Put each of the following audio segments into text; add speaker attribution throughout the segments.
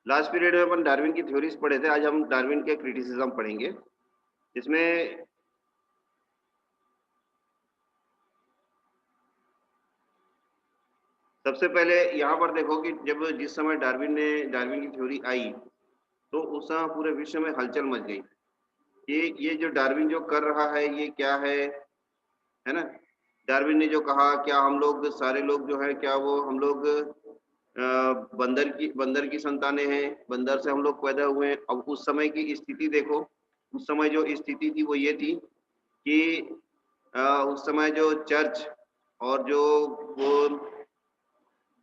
Speaker 1: Last period में अपन Darwin की theories पढ़े थे, आज हम डार्विन के क्रिटिसिज्म पढ़ेंगे। इसमें सबसे पहले यहाँ पर देखो कि जब जिस समय डार्विन की थ्योरी आई, तो उस समय पूरे विश्व में हलचल मच गई। ये जो डार्विन जो कर रहा है ये क्या है ना? डार्विन ने जो कहा, क्या हम लोग सारे लोग जो है, क्या वो हम लोग बंदर की संतानें हैं, बंदर से हम लोग पैदा हुए हैं। अब उस समय की स्थिति देखो, उस समय जो स्थिति थी वो ये थी कि उस समय जो चर्च और जो वो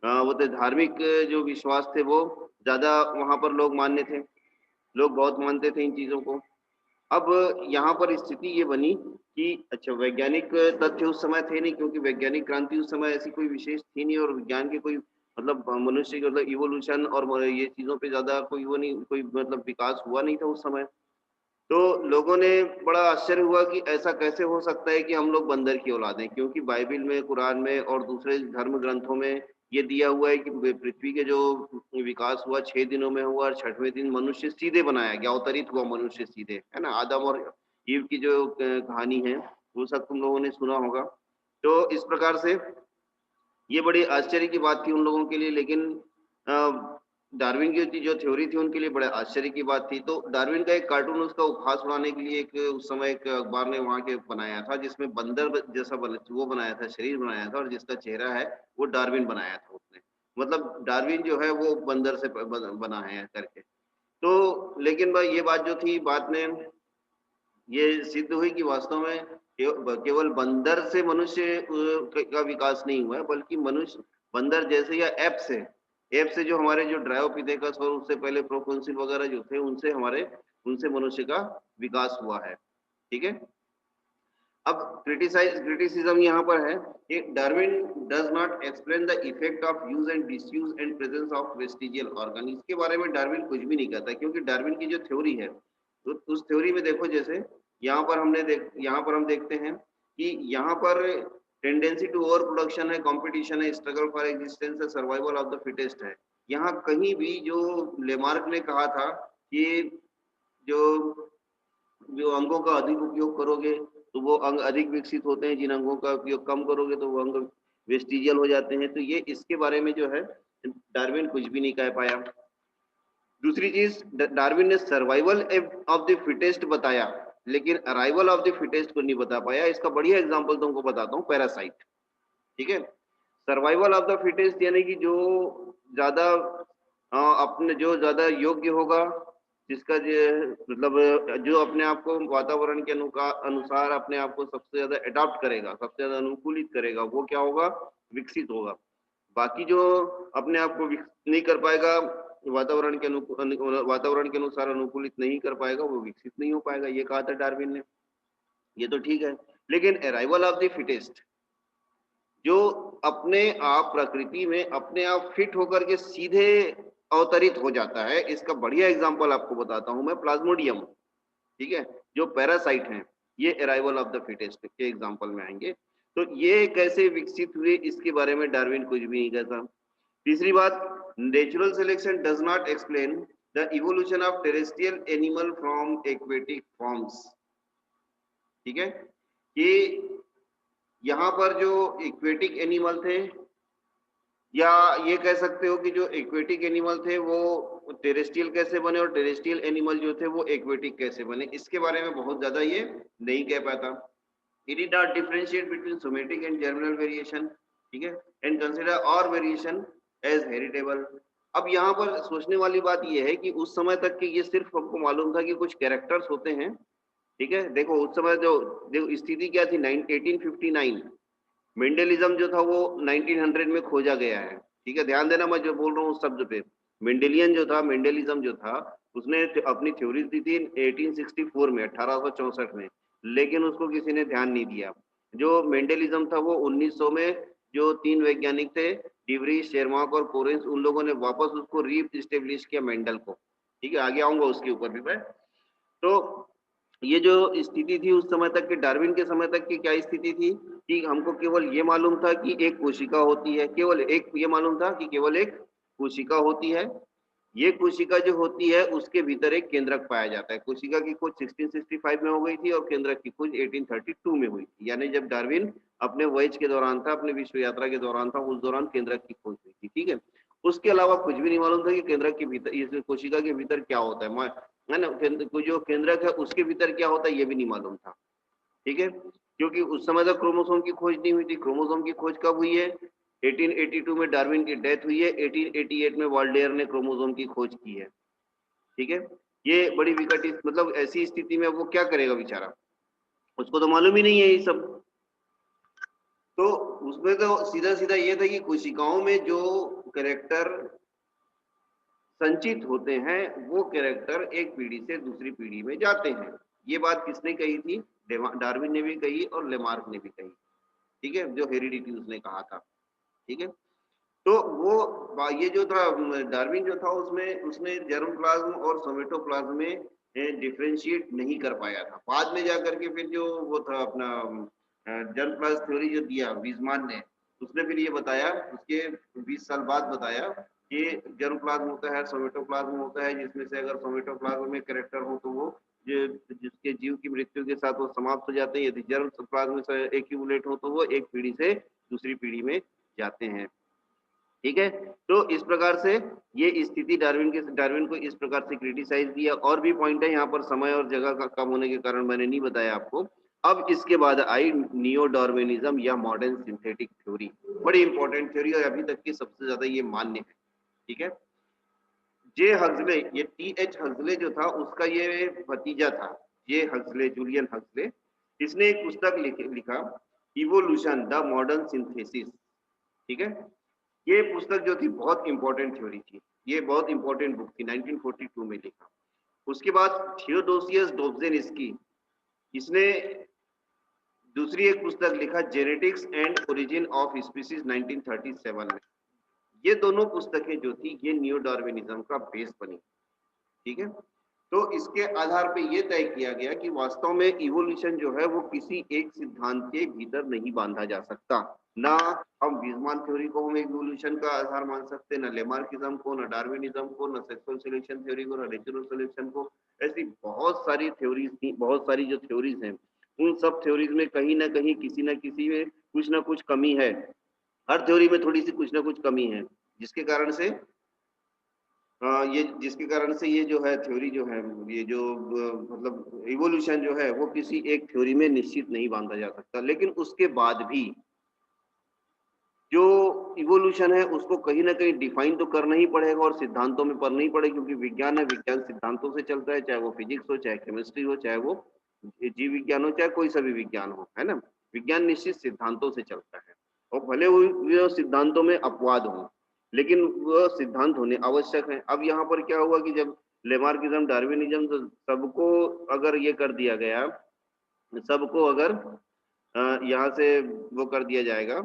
Speaker 1: वो थे धार्मिक जो विश्वास थे वो ज़्यादा वहाँ पर लोग मान्य थे। लोग बहुत मानते थे इन चीज़ों को। अब यहाँ पर स्थिति ये बनी कि अच्छा, वैज्ञानिक तथ्य उस समय थे नहीं, क्योंकि वैज्ञानिक क्रांति उस समय ऐसी कोई विशेष थी नहीं, और विज्ञान के कोई मतलब मनुष्य के मतलब इवोल्यूशन और ये चीज़ों पे ज़्यादा कोई वो नहीं, कोई मतलब विकास हुआ नहीं था उस समय। तो लोगों ने बड़ा आश्चर्य हुआ कि ऐसा कैसे हो सकता है कि हम लोग बंदर की औलाद हैं, क्योंकि बाइबिल में, कुरान में और दूसरे धर्म ग्रंथों में ये दिया हुआ है कि पृथ्वी के जो विकास हुआ 6 दिनों में हुआ, और 6वें दिन मनुष्य सीधे बनाया गया, अवतरित हुआ मनुष्य सीधे, है ना? आदम और ईव की जो कहानी है, वो सब तुम लोगों ने सुना होगा। तो इस प्रकार से ये बड़ी आश्चर्य की बात थी उन लोगों के लिए, लेकिन डार्विन की जो थ्योरी थी उनके लिए बड़े आश्चर्य की बात थी। तो डार्विन का एक कार्टून उसका उपहास उड़ाने के लिए एक उस समय एक अखबार ने वहाँ के बनाया था, जिसमें बंदर जैसा वो बनाया था, शरीर बनाया था, और जिसका चेहरा है वो डार्विन बनाया था उसने। मतलब डार्विन जो है वो बंदर से बना है करके। तो लेकिन भाई ये बात जो थी, बात ने ये सिद्ध हुई कि वास्तव में केवल बंदर से मनुष्य का विकास नहीं हुआ है, बल्कि मनुष्य बंदर जैसे या एप से जो हमारे जो ड्रायोपिथेकस और उससे पहले प्रोकोन्सिल वगैरह जो थे, उनसे मनुष्य का विकास हुआ है। ठीक है? अब क्रिटिसिज्म यहाँ पर है कि Darwin does not explain the effect of use and disuse and presence of vestigial organ. इसके बारे में डार्विन कुछ भी नहीं कहता, क्योंकि डार्विन की जो थ्योरी है, तो उस थ्योरी में देखो, जैसे यहाँ पर हम देखते हैं कि यहाँ पर टेंडेंसी टू ओवर प्रोडक्शन है, कंपटीशन है, स्ट्रगल फॉर एग्जिस्टेंस है, सर्वाइवल ऑफ द फिटेस्ट है। यहाँ कहीं भी जो लेमार्क ने कहा था कि जो जो अंगों का अधिक उपयोग करोगे तो वो अंग अधिक विकसित होते हैं, जिन अंगों का उपयोग कम करोगे तो वो अंग वेस्टिजियल हो जाते हैं। तो ये इसके बारे में जो है डार्विन कुछ भी नहीं कह पाया। दूसरी चीज, डार्विन ने सर्वाइवल ऑफ द फिटेस्ट बताया, लेकिन अराइवल ऑफ द फिटेस्ट को नहीं बता पाया। इसका बढ़िया एग्जांपल तुमको बताता हूँ, पैरासाइट। ठीक है? सर्वाइवल ऑफ द फिटेस्ट यानी कि जो ज्यादा अपने जो ज्यादा योग्य होगा, जिसका मतलब जो अपने आप को वातावरण के अनुसार अपने आप को सबसे ज्यादा अडॉप्ट करेगा, सबसे ज्यादा अनुकूलित करेगा, वो क्या होगा? विकसित होगा। बाकी जो अपने आप को विकसित नहीं कर पाएगा, वातावरण के अनुसार अनुकूलित नहीं कर पाएगा, वो विकसित नहीं हो पाएगा। ये कहा था डार्विन ने। ये तो ठीक है, लेकिन अराइवल ऑफ द फिटेस्ट, जो अपने आप प्रकृति में अपने आप फिट होकर के सीधे अवतरित हो जाता है, इसका बढ़िया एग्जांपल आपको बताता हूं मैं, प्लाज्मोडियम। ठीक है? जो पैरासाइट हैं, ये अराइवल ऑफ द फिटेस्ट के एग्जांपल में आएंगे। तो ये कैसे विकसित हुए, इसके बारे में डार्विन कुछ भी नहीं कहता। तीसरी बात, natural selection does not explain the evolution of terrestrial animal from aquatic forms. ठीक है? कि यहाँ पर जो इक्वेटिक एनिमल थे, या ये कह सकते हो कि जो एक्वेटिक एनिमल थे वो टेरेस्ट्रियल कैसे बने, और टेरेस्ट्रियल एनिमल जो थे वो एक्वेटिक कैसे बने, इसके बारे में बहुत ज्यादा ये नहीं कह पाता। It did not differentiate between somatic and germinal variation, ठीक है, and consider all variation as heritable। अब यहाँ पर सोचने वाली बात यह है कि उस समय तक कि ये सिर्फ हमको मालूम था कि कुछ कैरेक्टर्स होते हैं। ठीक है? देखो उस समय जो देखो स्थिति क्या थी, 1859 मेंडेलिज्म जो था वो 1900 में खोजा गया है। ठीक है? ध्यान देना मैं जो बोल रहा हूँ उस शब्द पे। मेंडेलिज्म जो था उसने अपनी थ्योरीज दी थी 1864 में, 1864 में, लेकिन उसको किसी ने ध्यान नहीं दिया। जो मेंडेलिज्म था वो 1900 में जो 3 वैज्ञानिक थे, डिवरी, शेरमार्क और कोरेंस, उन लोगों ने वापस उसको री एस्टेब्लिश किया मेंडल को। ठीक है? आगे आऊंगा उसके ऊपर भी मैं। तो ये जो स्थिति थी उस समय तक के, डार्विन के समय तक की क्या स्थिति थी कि हमको केवल ये मालूम था कि एक कोशिका होती है, केवल एक ये मालूम था कि केवल एक कोशिका होती है। ये कोशिका जो होती है उसके भीतर एक केंद्रक पाया जाता है। कोशिका की खोज 1665 में हो गई थी और केंद्रक की खोज 1832 में हुई थी। यानी जब डार्विन अपने वॉयज के दौरान था, अपने विश्व यात्रा के दौरान था, उस दौरान केंद्रक की खोज हुई थी। ठीक है, उसके अलावा कुछ भी नहीं मालूम था कि केंद्रक के भीतर, इस कोशिका के भीतर क्या होता है ना, जो केंद्रक है उसके भीतर क्या होता है ये भी नहीं मालूम था। ठीक है, क्योंकि उस समय तक क्रोमोसोम की खोज नहीं हुई थी। क्रोमोसोम की खोज कब हुई है? 1882 में डार्विन की डेथ हुई है, 1888 में वाल्डेयर ने क्रोमोसोम की खोज की है। ठीक है, ये बड़ी विकट, मतलब ऐसी स्थिति में वो क्या करेगा बेचारा, उसको तो मालूम ही नहीं है ये सब। तो उसमें तो सीधा सीधा ये था कि कोशिकाओं में जो कैरेक्टर संचित होते हैं वो कैरेक्टर एक पीढ़ी से दूसरी पीढ़ी में जाते हैं। ये बात किसने कही थी? डार्विन ने भी कही और लेमार्क ने भी कही। ठीक है, जो हेरिडिटी उसने कहा था। ठीक है, तो वो ये जो था डार्विन जो था उसमें उसने जर्मप्लाज्म और सोमेटोप्लाज्म में डिफरेंशिएट नहीं कर पाया था। बाद में जाकर के फिर जो वो था अपना जर्मप्लाज्म थ्योरी जो दिया वीजमान ने, उसने फिर ये बताया, उसके 20 साल बाद बताया कि जर्मप्लाज्म होता है, सोमेटोप्लाज्म होता है, जिसमें से अगर सोमेटोप्लाज्म में कैरेक्टर हो तो वो जिसके जीव की मृत्यु के साथ वो समाप्त हो जाते हैं। यदि जर्मप्लाज्म से एक्यूमुलेट हो तो वो एक पीढ़ी से दूसरी पीढ़ी में जाते हैं। ठीक है, तो इस प्रकार से ये स्थिति डार्विन को इस प्रकार से क्रिटिसाइज किया। और भी पॉइंट है यहाँ पर, समय और जगह का कम होने के कारण मैंने नहीं बताया आपको। अब इसके बाद आई नियो डार्विनिज्म या मॉडर्न सिंथेटिक थ्योरी। बड़ी इंपॉर्टेंट थ्योरी और अभी तक की सबसे ज्यादा ये मान्य है। ठीक है, जे हक्सले, ये टीएच हक्सले जो था उसका ये भतीजा था, जे हक्सले, जूलियन हक्सले। इसने एक पुस्तक लिखा इवोल्यूशन द मॉडर्न सिंथेसिस। ठीक है, ये पुस्तक जो थी बहुत इंपॉर्टेंट थ्योरी थी, ये बहुत इंपॉर्टेंट बुक थी, 1942 में लिखा। उसके बाद थियोडोसियस डोब्जेनिस्की, इसने दूसरी एक पुस्तक लिखा genetics and origin of species 1937 में। ये दोनों पुस्तकें जो थी ये न्यू डार्विनिज्म का बेस बनी। ठीक है, तो इसके आधार पे ये तय किया गया कि वास्तव में इवोल्यूशन जो है वो किसी एक सिद्धांत के भीतर नहीं बांधा जा सकता। ना हम वीजमान थ्योरी को हम इवोल्यूशन का आधार मान सकते, ना लेमार्किज्म को, ना डार्विनिज्म को, ना सेक्सुअल सिलेक्शन थ्योरी को, ना नेचुरल सिलेक्शन को। ऐसी बहुत सारी थ्योरीज थी, बहुत सारी जो थ्योरीज हैं उन सब थ्योरीज में कहीं ना कहीं किसी ना किसी में कुछ ना कुछ कमी है। हर थ्योरी में थोड़ी सी कुछ ना कुछ कमी है, जिसके कारण से ये जो है थ्योरी जो है, ये जो मतलब इवोल्यूशन जो है वो किसी एक थ्योरी में निश्चित नहीं बांधा जा सकता। लेकिन उसके बाद भी जो इवोल्यूशन है उसको कहीं ना कहीं डिफाइन तो करना ही पड़ेगा और सिद्धांतों में पढ़ना ही पड़ेगा, क्योंकि विज्ञान है, विज्ञान सिद्धांतों से चलता है, चाहे वो फिजिक्स हो, चाहे केमिस्ट्री हो, चाहे वो जीव विज्ञान हो, चाहे कोई सा भी विज्ञान हो, है ना। विज्ञान निश्चित सिद्धांतों से चलता है और भले वो सिद्धांतों में अपवाद हो, लेकिन वो सिद्धांत होने आवश्यक है। अब यहाँ पर क्या हुआ कि जब लेमार्किज्म, डार्विनिज्म, तो सबको अगर ये कर दिया गया, सबको अगर यहाँ से वो कर दिया जाएगा,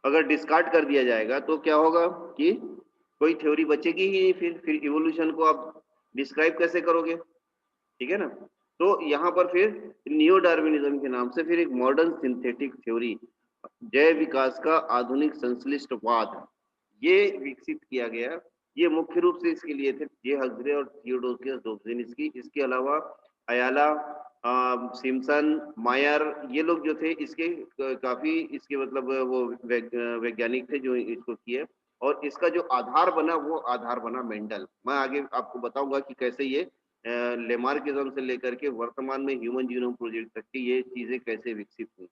Speaker 1: अगर डिस्कार्ड कर दिया जाएगा तो क्या होगा कि कोई थ्योरी बचेगी ही नहीं। फिर इवोल्यूशन को आप डिस्क्राइब कैसे करोगे? ठीक है ना। तो यहाँ पर फिर नियो डार्विनिज्म के नाम से फिर एक मॉडर्न सिंथेटिक थ्योरी, जय विकास का आधुनिक संश्लिष्टवाद, ये विकसित किया गया। ये मुख्य रूप से इसके लिए थे जे हक्सले और थियोडोसियस डोब्जेनिस्की। इसके अलावा अयाला, सिम्पसन, मायर, ये लोग जो थे इसके काफी इसके मतलब वो वैज्ञानिक थे जो इसको किए। और इसका जो आधार बना वो आधार बना मेंडल। मैं आगे आपको बताऊंगा कि कैसे ये लेमार्किज्म से लेकर के वर्तमान में ह्यूमन जीनोम प्रोजेक्ट तक की ये चीजें कैसे विकसित हुई।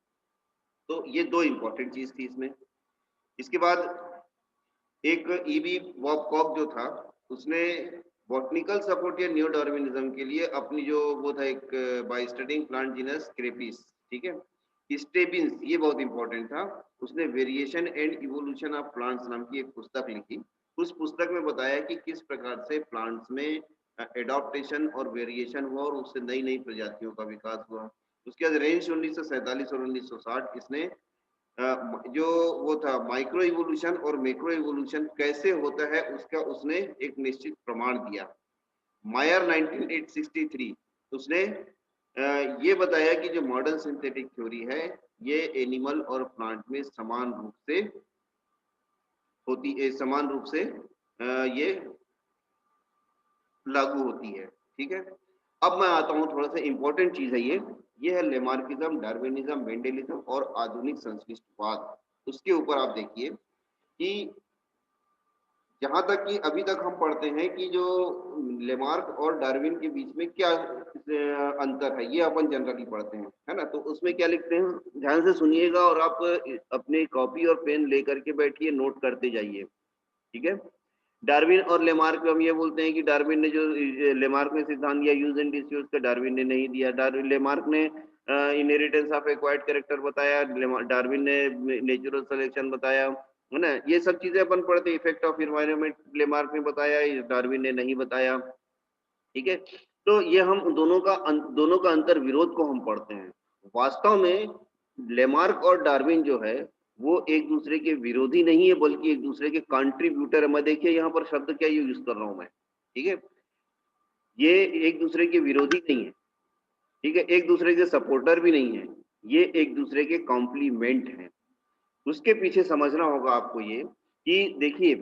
Speaker 1: तो ये दो इंपॉर्टेंट चीज थी इसमें। इसके बाद एक ईबी वॉबकॉक जो था, उसने बॉटनिकल सपोर्ट या न्यू डार्विनिज्म के लिए अपनी जो वो था एक बाय स्टडिंग प्लांट जीनस क्रेपिस, ठीक है, स्टेबिन्स, ये बहुत इंपॉर्टेंट था। उसने variation and evolution of plants नाम की एक पुस्तक लिखी। उस पुस्तक में बताया कि किस प्रकार से प्लांट्स में एडॉप्टेशन और वेरिएशन हुआ और उससे नई नई प्रजातियों का विकास हुआ। उसके बाद रेंज 1947 और 1960 इसने जो वो था माइक्रो इवोल्यूशन और मैक्रो इवोल्यूशन कैसे होता है उसका उसने एक निश्चित प्रमाण दिया। मायर 1963 उसने ये बताया कि जो मॉडर्न सिंथेटिक थ्योरी है ये एनिमल और प्लांट में समान रूप से होती है, समान रूप से ये लागू होती है। ठीक है, अब मैं आता हूँ, थोड़ा सा इंपॉर्टेंट चीज है ये है लेमार्किज्म, डार्विनिज्म, मेंडेलिज्म और आधुनिक संश्लिष्टवाद। उसके ऊपर आप देखिए कि जहां तक कि अभी तक हम पढ़ते हैं कि जो लेमार्क और डार्विन के बीच में क्या अंतर है, ये अपन जनरली पढ़ते हैं, है ना। तो उसमें क्या लिखते हैं, ध्यान से सुनिएगा और आप अपने कॉपी और पेन लेकर के बैठिए, नोट करते जाइए। ठीक है, डार्विन और लेमार्क, हम ये बोलते हैं कि डार्विन ने जो लेमार्क ने सिद्धांत दिया यूज एंड डिसयूज का, डार्विन ने नहीं दिया। डार्विन लेमार्क ने इनहेरिटेंस ऑफ एक्वायर्ड कैरेक्टर बताया, डार्विन ने नेचुरल सिलेक्शन बताया, है ना। ये सब चीजें अपन पढ़ते, इफेक्ट ऑफ एनवायरनमेंट लेमार्क ने बताया, डार्विन ने नहीं बताया। ठीक है, तो ये हम दोनों का अंतर विरोध को हम पढ़ते हैं। वास्तव में लेमार्क और डार्विन जो है वो एक दूसरे के विरोधी नहीं है, बल्कि एक दूसरे के कंट्रीब्यूटर है। मैं देखिए यहाँ पर शब्द क्या यूज कर रहा हूं मैं, ठीक है, ये एक दूसरे के विरोधी नहीं है, ठीक है, एक दूसरे के सपोर्टर भी नहीं है, ये एक दूसरे के कॉम्प्लीमेंट है। उसके पीछे समझना होगा आपको ये कि देखिए,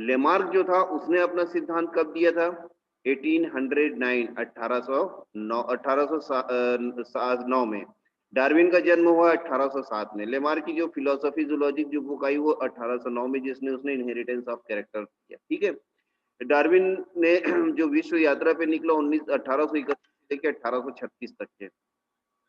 Speaker 1: लेमार्क जो था उसने अपना सिद्धांत कब दिया था, 1809, 1809 में। डार्विन का जन्म हुआ 1807 में। लेमार्क की जो फिलोसफी जूलॉजिक जो बुक आई वो 1809 में, जिसने उसने इनहेरिटेंस ऑफ कैरेक्टर किया। ठीक है, डार्विन ने जो विश्व यात्रा पे निकला 1831 से लेकर 1836 तक के,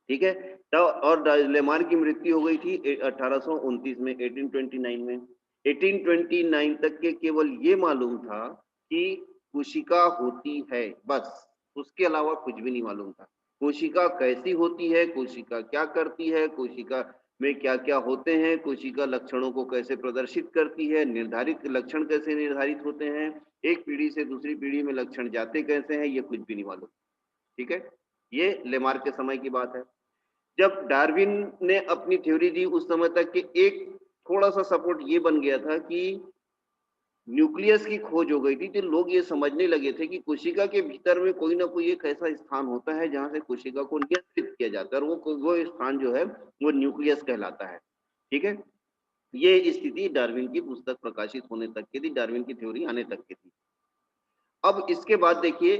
Speaker 1: ठीक है, तो और लेमार्क की मृत्यु हो गई थी 1829 में, 1829 में। 1829 तक के केवल ये मालूम था कि कोशिका होती है, बस, उसके अलावा कुछ भी नहीं मालूम था। कोशिका कैसी होती है, कोशिका क्या करती है, कोशिका में क्या क्या होते हैं, कोशिका लक्षणों को कैसे प्रदर्शित करती है, निर्धारित लक्षण कैसे निर्धारित होते हैं, एक पीढ़ी से दूसरी पीढ़ी में लक्षण जाते कैसे हैं, ये कुछ भी नहीं मालूम। ठीक है, ये लेमार्क के समय की बात है। जब डार्विन ने अपनी थ्योरी दी उस समय तक कि एक थोड़ा सा सपोर्ट ये बन गया था कि न्यूक्लियस की खोज हो गई थी, तो लोग ये समझने लगे थे कि कोशिका के भीतर में कोई ना कोई एक ऐसा स्थान होता है जहां से कोशिका को नियंत्रित किया जाता है, और वो स्थान जो है वो न्यूक्लियस कहलाता है। ठीक है, ये स्थिति डार्विन की पुस्तक प्रकाशित होने तक की थी, डार्विन की थ्योरी आने तक की थी। अब इसके बाद देखिए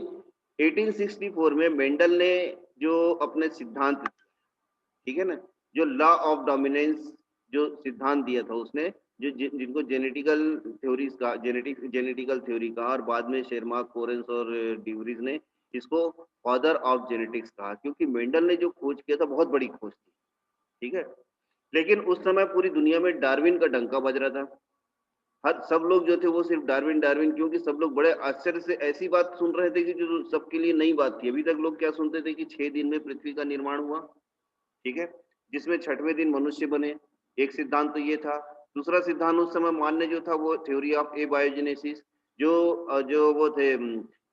Speaker 1: 1864 में मेंडल ने जो अपने सिद्धांत, ठीक है ना, जो लॉ ऑफ डोमिनेंस जो सिद्धांत दिया था उसने, जो जिनको जेनेटिकल थ्योरीज का, जेनेटिकल थ्योरी कहा, और बाद में शेरमार्क, कोरेंस और ड्यूरीज ने इसको फादर ऑफ जेनेटिक्स कहा, क्योंकि मेंडल ने जो खोज किया था बहुत बड़ी खोज थी। ठीक है, लेकिन उस समय पूरी दुनिया में डार्विन का डंका बज रहा था। हर सब लोग जो थे वो सिर्फ डार्विन डार्विन, क्योंकि सब लोग बड़े आश्चर्य से ऐसी बात सुन रहे थे कि जो सबके लिए नई बात थी। अभी तक लोग क्या सुनते थे कि 6 दिन में पृथ्वी का निर्माण हुआ, ठीक है, जिसमें छठवें दिन मनुष्य बने। एक सिद्धांत तो ये था। दूसरा सिद्धांत उस समय मान्य जो था वो थ्योरी ऑफ एबायोजेनेसिस, जो वो थे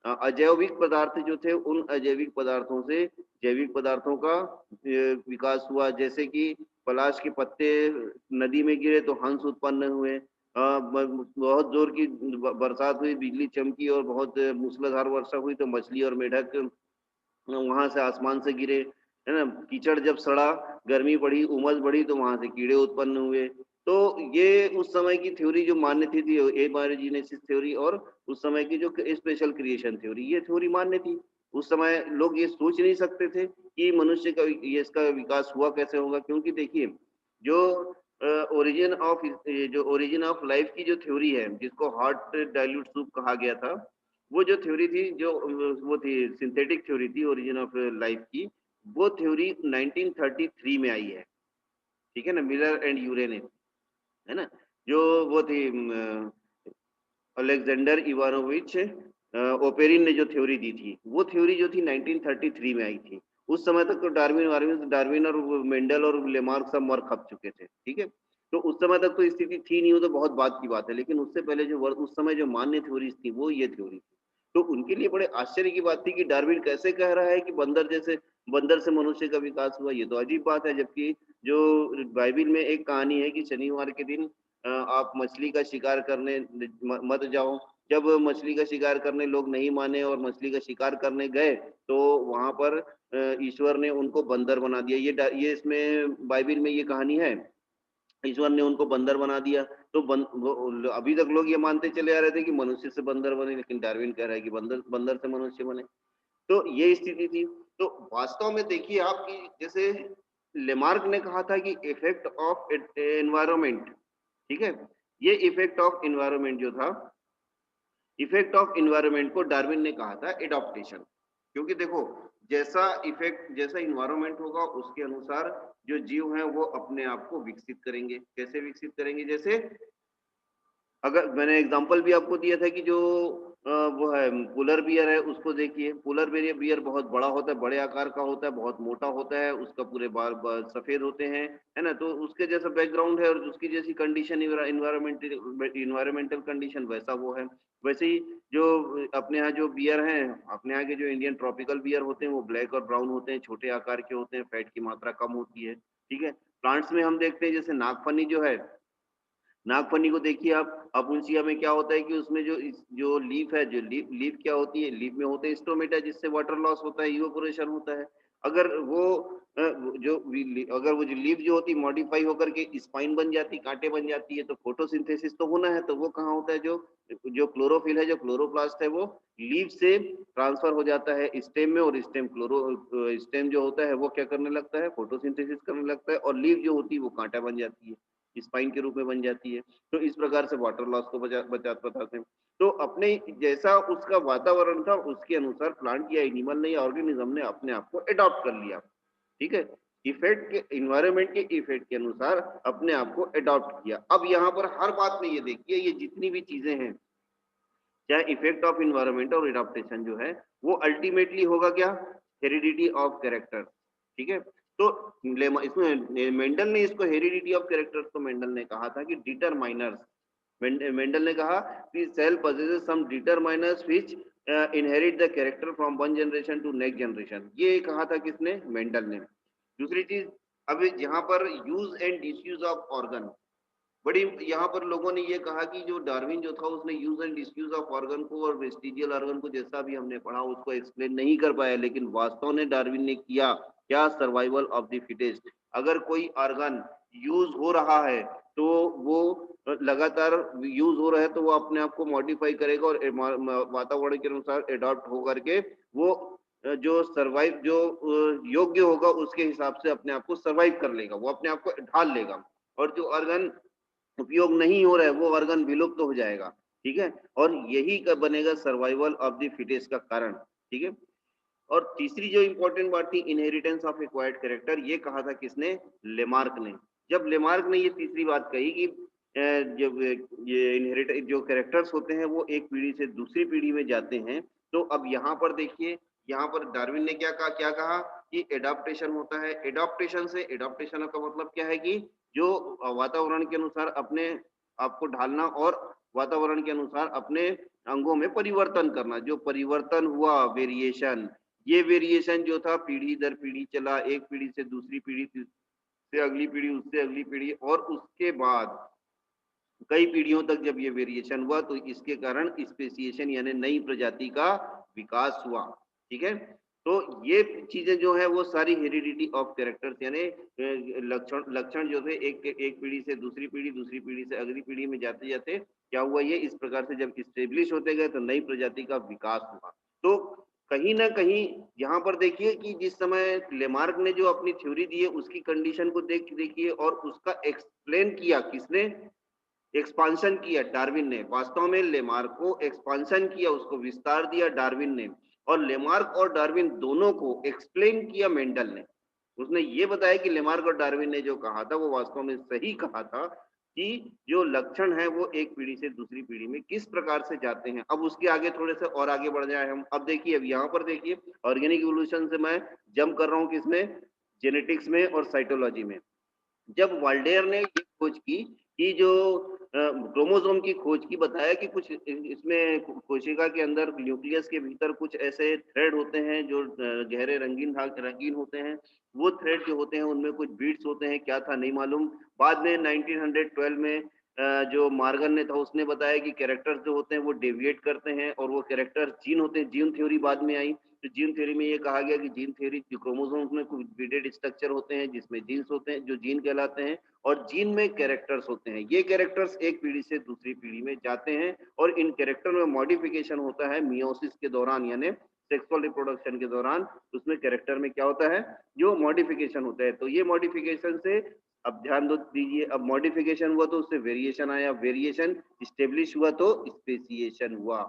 Speaker 1: अजैविक पदार्थ जो थे, उन अजैविक पदार्थों से जैविक पदार्थों का विकास हुआ। जैसे कि पलाश के पत्ते नदी में गिरे तो हंस उत्पन्न हुए, बहुत जोर की बरसात हुई, बिजली चमकी और बहुत मूसलाधार वर्षा हुई तो मछली और मेढक वहां से आसमान से गिरे, है ना। कीचड़ जब सड़ा, गर्मी बढ़ी, उमस बढ़ी तो वहां से कीड़े उत्पन्न हुए। तो ये उस समय की थ्योरी जो मान्य थी एबायोजेनेसिस थ्योरी, और उस समय की जो स्पेशल क्रिएशन थ्योरी, ये थ्योरी मान्य थी। उस समय लोग ये सोच नहीं सकते थे कि मनुष्य का ये इसका विकास हुआ कैसे होगा, क्योंकि देखिए जो ओरिजिन ऑफ लाइफ की जो थ्योरी है, जिसको हॉट डाइल्यूट सूप कहा गया था, वो जो थ्योरी थी, जो वो थी सिंथेटिक थ्योरी थी ओरिजिन ऑफ लाइफ की, वो थ्योरी 1933 में आई है। ठीक है ना, मिलर एंड यूरे ने, है ना, जो वो थी अलेक्जेंडर इवानोविच ओपेरिन ने जो थ्योरी दी थी, वो थ्योरी जो थी 1933 में आई थी। उस समय तक तो डार्विन वार्विन डार्विन और मेंडल और लेमार्क सब मर खप चुके थे। ठीक है, तो उस समय तक तो स्थिति थी नहीं, वो तो बहुत बात की बात है, लेकिन उससे पहले जो उस समय जो मान्य थ्योरीज थी वो ये थ्योरी थी। तो उनके लिए बड़े आश्चर्य की बात थी कि डार्विन कैसे कह रहा है कि बंदर से मनुष्य का विकास हुआ, ये तो अजीब बात है। जबकि जो बाइबिल में एक कहानी है कि शनिवार के दिन आप मछली का शिकार करने मत जाओ, जब मछली का शिकार करने लोग नहीं माने और मछली का शिकार करने गए, तो वहां पर ईश्वर ने उनको बंदर बना दिया। ये इसमें बाइबिल में ये कहानी है। ईश्वर ने उनको बंदर बना दिया। तो अभी तक लोग ये मानते चले आ रहे थे कि मनुष्य से बंदर बने, लेकिन डार्विन कह रहा है कि बंदर बंदर से मनुष्य बने। तो ये स्थिति थी। तो वास्तव में देखिए आप कि जैसे लेमार्क ने कहा था कि इफेक्ट ऑफ एनवायरनमेंट, ठीक है, ये इफेक्ट ऑफ एनवायरनमेंट जो था, इफेक्ट ऑफ एनवायरनमेंट को डार्विन ने कहा था एडॉप्टेशन। क्योंकि देखो, जैसा इफेक्ट, जैसा इन्वायरमेंट होगा उसके अनुसार जो जीव हैं वो अपने आप को विकसित करेंगे। कैसे विकसित करेंगे? जैसे अगर मैंने एग्जांपल भी आपको दिया था कि जो वो है पोलर बियर है, उसको देखिए। पोलर बियर बियर बहुत बड़ा होता है, बड़े आकार का होता है, बहुत मोटा होता है, उसका पूरे बाल बाल सफेद होते हैं, है ना? तो उसके जैसा बैकग्राउंड है और उसकी जैसी कंडीशन, इन्वायरमेंटल कंडीशन वैसा वो है। वैसे ही जो अपने यहाँ जो बियर हैं, अपने यहाँ के जो इंडियन ट्रॉपिकल बियर होते हैं, वो ब्लैक और ब्राउन होते हैं, छोटे आकार के होते हैं, फैट की मात्रा कम होती है, ठीक है। प्लांट्स में हम देखते हैं जैसे नागफनी जो है, नागफनी को देखिए आप, अपुंसिया में क्या होता है कि उसमें जो लीफ है, जो लीफ क्या होती है, लीफ में होते हैं स्टोमेटा, जिससे वाटर लॉस होता है, इवोपोरेशन होता है। अगर वो अगर वो जो लीफ जो होती है मॉडिफाई होकर के स्पाइन बन जाती, कांटे बन जाती है, तो फोटोसिंथेसिस तो होना है। तो वो कहाँ होता है? जो जो क्लोरोफिल है, जो क्लोरोप्लास्ट है, वो लीफ से ट्रांसफर हो जाता है स्टेम में, और स्टेम जो होता है वो क्या करने लगता है? फोटोसिंथेसिस करने लगता है, और लीफ जो होती है वो कांटा बन जाती है, स्पाइन के रूप में बन जाती है। तो इस प्रकार से वाटर लॉस को बताते हैं। तो अपने जैसा उसका वातावरण था, उसके अनुसार प्लांट या एनिमल ने या ऑर्गेनिज्म ने अपने आप को अडॉप्ट कर लिया, ठीक है। इफेक्ट के, इन्वायरमेंट के इफेक्ट के अनुसार अपने आप को अडॉप्ट किया। अब यहाँ पर हर बात में ये देखिए, ये जितनी भी चीजें हैं, चाहे इफेक्ट ऑफ इन्वायरमेंट और एडाप्टेशन जो है, वो अल्टीमेटली होगा क्या? हेरिडिटी ऑफ कैरेक्टर, ठीक है। तो इसमें मेंडल ने इसको हेरिडिटी ऑफ कैरेक्टर, तो मेंडल ने कहा था कि डिटरमाइनर्स, मेंडल ने कहा कि cell possesses some determiners which inherit the character from one generation to next generation। ये कहा था किसने? मेंडल ने। दूसरी चीज, अब यहाँ पर use and disuse of organ, बड़ी यहाँ पर लोगों ने ये कहा कि जो डार्विन जो था उसने use and disuse of organ को और वेस्टिजियल ऑर्गन को, जैसा भी हमने पढ़ा, उसको एक्सप्लेन नहीं कर पाया। लेकिन वास्तव में डार्विन ने किया क्या? Survival of the fittest. अगर कोई ऑर्गन यूज हो रहा है तो वो लगातार यूज हो रहा है, तो वो अपने आप को मॉडिफाई करेगा और वातावरण के अनुसार अडॉप्ट होकर के वो जो सर्वाइव, जो योग्य होगा उसके हिसाब से अपने आप को सर्वाइव कर लेगा, वो अपने आप को ढाल लेगा। और जो ऑर्गन उपयोग नहीं हो रहा है, वो ऑर्गन विलुप्त तो हो जाएगा, ठीक है। और यही का बनेगा सर्वाइवल ऑफ द फिटेस्ट का कारण, ठीक है। और तीसरी जो इंपॉर्टेंट बात थी, इनहेरिटेंस ऑफ एक्वायर्ड कैरेक्टर, ये कहा था किसने? लेमार्क ने। जब लेमार्क ने ये तीसरी बात कही कि जब ये इनहेरिट जो कैरेक्टर्स होते हैं वो एक पीढ़ी से दूसरी पीढ़ी में जाते हैं, तो अब यहाँ पर देखिए, यहाँ पर डार्विन ने क्या कहा कि एडाप्टेशन होता है। एडाप्टेशन से, एडाप्टेशन का मतलब क्या है कि जो वातावरण के अनुसार अपने आपको ढालना और वातावरण के अनुसार अपने अंगों में परिवर्तन करना। जो परिवर्तन हुआ, वेरिएशन, ये वेरिएशन जो था पीढ़ी दर पीढ़ी चला, एक पीढ़ी से दूसरी पीढ़ी से अगली पीढ़ी, उससे अगली पीढ़ी, और उसके बाद कई पीढ़ियों तक जब ये वेरिएशन हुआ, तो इसके कारण स्पेसिएशन यानी नई प्रजाति का विकास हुआ, ठीक है। तो ये चीजें जो है वो सारी हेरिडिटी ऑफ कैरेक्टर्स यानी लक्षण लक्षण जो थे, एक पीढ़ी से दूसरी पीढ़ी, दूसरी पीढ़ी से अगली पीढ़ी में जाते जाते क्या हुआ, ये इस प्रकार से जब स्टेब्लिश होते गए, तो नई प्रजाति का विकास हुआ। तो कहीं ना कहीं यहाँ पर देखिए कि जिस समय लेमार्क ने जो अपनी थ्योरी दी है, उसकी कंडीशन को देखिए, और उसका एक्सप्लेन किया किसने? एक्सपांशन किया डार्विन ने। वास्तव में लेमार्क को एक्सपांशन किया, उसको विस्तार दिया डार्विन ने, और लेमार्क और डार्विन दोनों को एक्सप्लेन किया मेंडल ने। उसने ये बताया कि लेमार्क और डार्विन ने जो कहा था वो वास्तव में सही कहा था, कि जो लक्षण है वो एक पीढ़ी से दूसरी पीढ़ी में किस प्रकार से जाते हैं। अब उसके आगे थोड़े से और आगे बढ़ जाए हम। अब देखिए, अब यहाँ पर देखिए, ऑर्गेनिक इवोल्यूशन से मैं जंप कर रहा हूँ किसमें? जेनेटिक्स में और साइटोलॉजी में। जब वाल्डेयर ने ये खोज की कि जो क्रोमोसोम की खोज की, बताया कि कुछ इसमें कोशिका के अंदर न्यूक्लियस के भीतर कुछ ऐसे थ्रेड होते हैं जो गहरे रंगीन होते हैं। वो थ्रेड जो होते हैं उनमें कुछ बीट्स होते हैं, क्या था नहीं मालूम। बाद में 1912 में जो मार्गन ने था उसने बताया कि कैरेक्टर्स जो होते हैं वो डेविएट करते हैं और वो कैरेक्टर्स जीन होते हैं। जीन थ्योरी बाद में आई, तो जीन थ्योरी में ये कहा गया कि जीन थ्योरी क्रोमोसोम्स में कुछ ब्रीडेड स्ट्रक्चर होते हैं जिसमें जीन्स होते हैं जो जीन कहलाते हैं और जीन में कैरेक्टर्स होते हैं। ये कैरेक्टर्स एक पीढ़ी से दूसरी पीढ़ी में जाते हैं और इन कैरेक्टर में मॉडिफिकेशन होता है मियोसिस के दौरान, यानी सेक्सुअल रिप्रोडक्शन के दौरान। उसमें कैरेक्टर में क्या होता है, जो मॉडिफिकेशन होता है। तो ये मॉडिफिकेशन से, अब ध्यान दो दीजिए, अब मॉडिफिकेशन हुआ तो उससे वेरिएशन आया, वेरिएशन स्टेब्लिश हुआ तो स्पेसिएशन हुआ।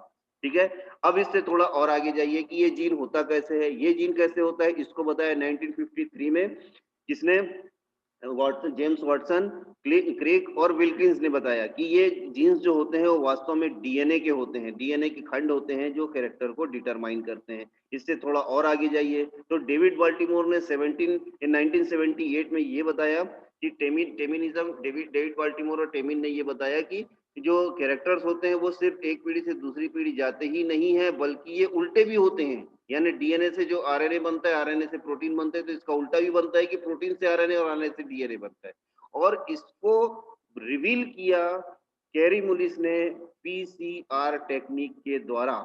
Speaker 1: ठीक है, अब इससे थोड़ा और आगे जाइए कि ये जीन होता कैसे है। ये जीन कैसे होता है, इसको बताया 1953 में किसने, वाटसन, जेम्स वाटसन, क्रेग और विल्किंस ने बताया कि ये जीन्स जो होते हैं वो वास्तव में डीएनए के होते हैं, डीएनए के खंड होते हैं जो कैरेक्टर को डिटरमाइन करते हैं। इससे थोड़ा और आगे जाइए तो डेविड बाल्टीमोर ने 1978 में ये बताया कि टेमिनिज्म, डेविड बाल्टीमोर और टेमिन ने ये बताया कि जो कैरेक्टर्स होते हैं वो सिर्फ एक पीढ़ी से दूसरी पीढ़ी जाते ही नहीं है बल्कि ये उल्टे भी होते हैं। यानी डीएनए से जो आरएनए बनता है, आरएनए से प्रोटीन बनते हैं, तो इसका उल्टा भी बनता है कि प्रोटीन से आरएनए और आरएनए से डीएनए बनता है। और इसको रिवील किया कैरी मुलिस ने पीसीआर टेक्निक के द्वारा।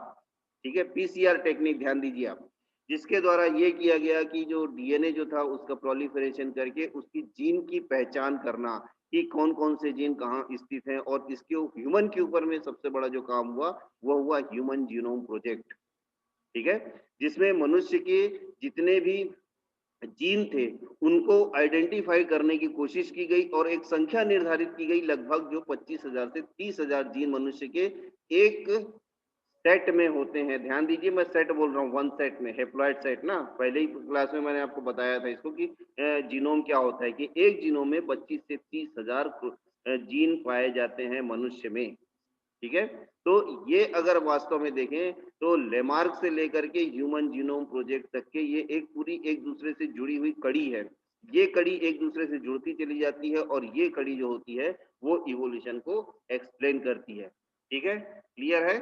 Speaker 1: ठीक है, पीसीआर टेक्निक ध्यान दीजिए आप, जिसके द्वारा ये किया गया कि जो डीएनए जो था उसका प्रोलिफरेशन करके उसकी जीन की पहचान करना कि कौन कौन से जीन कहाँ स्थित हैं। और इसके ह्यूमन के ऊपर में सबसे बड़ा जो काम हुआ वो हुआ ह्यूमन जीनोम प्रोजेक्ट। ठीक है, जिसमें मनुष्य के जितने भी जीन थे उनको आइडेंटिफाई करने की कोशिश की गई और एक संख्या निर्धारित की गई, लगभग जो 25,000 से 30,000 जीन मनुष्य के एक सेट में होते हैं। ध्यान दीजिए, मैं सेट बोल रहा हूँ, वन सेट में, हेप्लॉइड सेट ना, पहले ही क्लास में मैंने आपको बताया था इसको कि जीनोम क्या होता है, कि एक जीनोम में 25 से 30,000 जीन पाए जाते हैं मनुष्य में। ठीक है, तो ये अगर वास्तव में देखें तो लेमार्क से लेकर के ह्यूमन जीनोम प्रोजेक्ट तक के ये एक पूरी एक दूसरे से जुड़ी हुई कड़ी है। ये कड़ी एक दूसरे से जुड़ती चली जाती है और ये कड़ी जो होती है वो इवोल्यूशन को एक्सप्लेन करती है। ठीक है, क्लियर है?